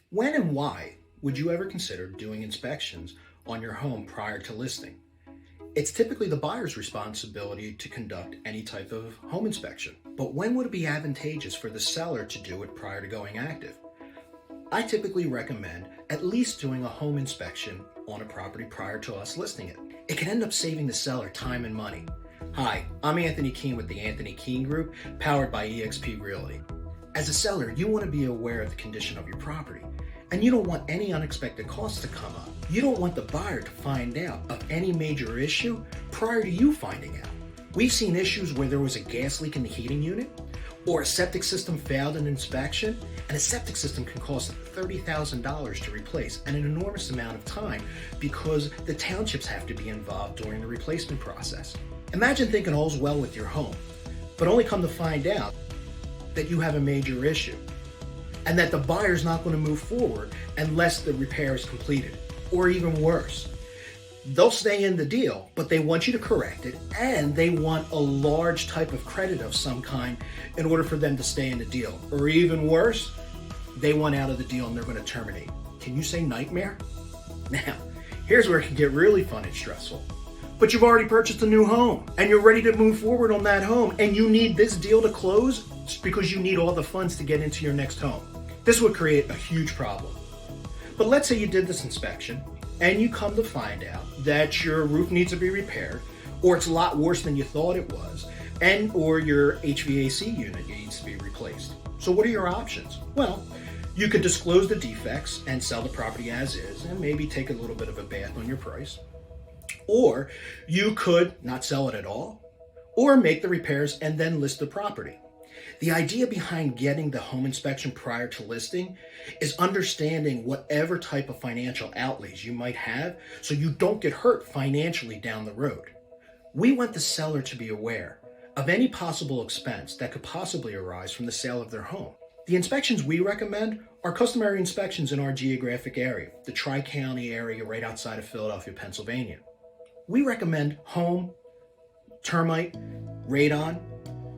When and why would you ever consider doing inspections on your home prior to listing? It's typically the buyer's responsibility to conduct any type of home inspection. But when would it be advantageous for the seller to do it prior to going active? I typically recommend at least doing a home inspection on a property prior to us listing it. It can end up saving the seller time and money. Hi, I'm Anthony Keene with the Anthony Keene Group, powered by eXp Realty. As a seller, you want to be aware of the condition of your property, and you don't want any unexpected costs to come up. You don't want the buyer to find out of any major issue prior to you finding out. We've seen issues where there was a gas leak in the heating unit, or a septic system failed an inspection, and a septic system can cost $30,000 to replace and an enormous amount of time because the townships have to be involved during the replacement process. Imagine thinking all's well with your home, but only come to find out that you have a major issue and that the buyer's not going to move forward unless the repair is completed, or even worse. They'll stay in the deal, but they want you to correct it, and they want a large type of credit of some kind in order for them to stay in the deal. Or even worse, they want out of the deal and they're going to terminate. Can you say nightmare? Now, here's where it can get really fun and stressful. But you've already purchased a new home and you're ready to move forward on that home, and you need this deal to close because you need all the funds to get into your next home. This would create a huge problem. But let's say you did this inspection and you come to find out that your roof needs to be repaired, or it's a lot worse than you thought it was, and or your HVAC unit needs to be replaced. So what are your options? Well, you could disclose the defects and sell the property as is and maybe take a little bit of a bath on your price. Or you could not sell it at all, or make the repairs and then list the property. The idea behind getting the home inspection prior to listing is understanding whatever type of financial outlays you might have so you don't get hurt financially down the road. We want the seller to be aware of any possible expense that could possibly arise from the sale of their home. The inspections we recommend are customary inspections in our geographic area, the Tri-County area right outside of Philadelphia, Pennsylvania. We recommend home, termite, radon,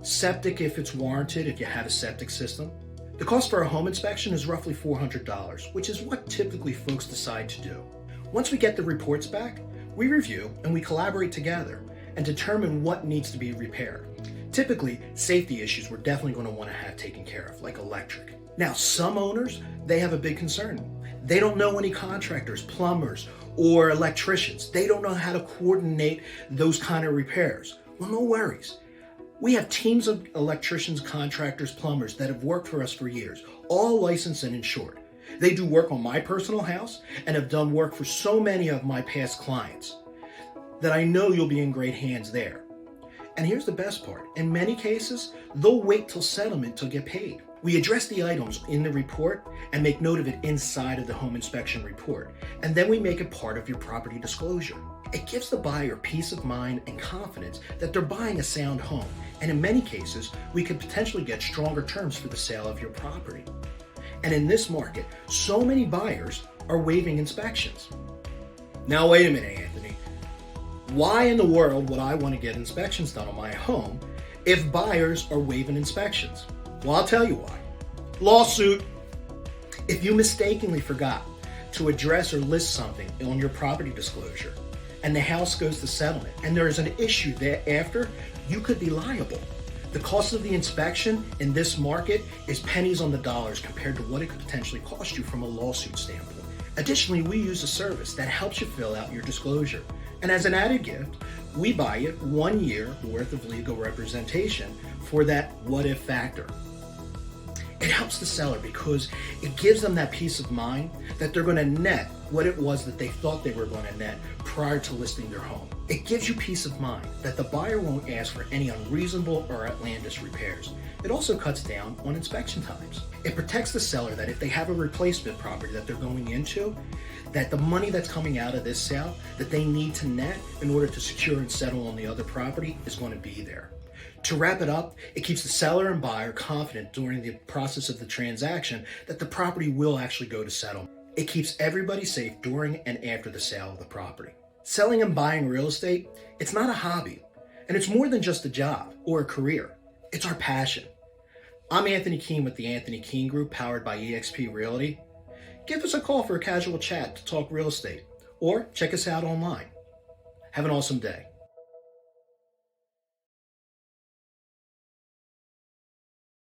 septic if it's warranted, if you have a septic system. The cost for a home inspection is roughly $400, which is what typically folks decide to do. Once we get the reports back, we review and we collaborate together and determine what needs to be repaired. Typically, safety issues we're definitely going to want to have taken care of, like electric. Now, some owners, they have a big concern. They don't know any contractors, plumbers, or electricians. They don't know how to coordinate those kind of repairs. Well, no worries. We have teams of electricians, contractors, plumbers that have worked for us for years, all licensed and insured. They do work on my personal house and have done work for so many of my past clients that I know you'll be in great hands there. And here's the best part. In many cases, they'll wait till settlement to get paid. We address the items in the report and make note of it inside of the home inspection report. And then we make it part of your property disclosure. It gives the buyer peace of mind and confidence that they're buying a sound home. And in many cases, we could potentially get stronger terms for the sale of your property. And in this market, so many buyers are waiving inspections. Now, wait a minute, Anthony. Why in the world would I want to get inspections done on my home if buyers are waiving inspections? Well, I'll tell you why. Lawsuit. If you mistakenly forgot to address or list something on your property disclosure and the house goes to settlement and there is an issue thereafter, you could be liable. The cost of the inspection in this market is pennies on the dollars compared to what it could potentially cost you from a lawsuit standpoint. Additionally, we use a service that helps you fill out your disclosure. And as an added gift, we buy you 1 year worth of legal representation for that what if factor. It helps the seller because it gives them that peace of mind that they're going to net what it was that they thought they were going to net prior to listing their home. It gives you peace of mind that the buyer won't ask for any unreasonable or outlandish repairs. It also cuts down on inspection times. It protects the seller that if they have a replacement property that they're going into, that the money that's coming out of this sale that they need to net in order to secure and settle on the other property is going to be there. To wrap it up, it keeps the seller and buyer confident during the process of the transaction that the property will actually go to settlement. It keeps everybody safe during and after the sale of the property. Selling and buying real estate, it's not a hobby, and it's more than just a job or a career. It's our passion. I'm Anthony Keene with the Anthony Keene Group, powered by eXp Realty. give us a call for a casual chat to talk real estate, or check us out online. Have an awesome day.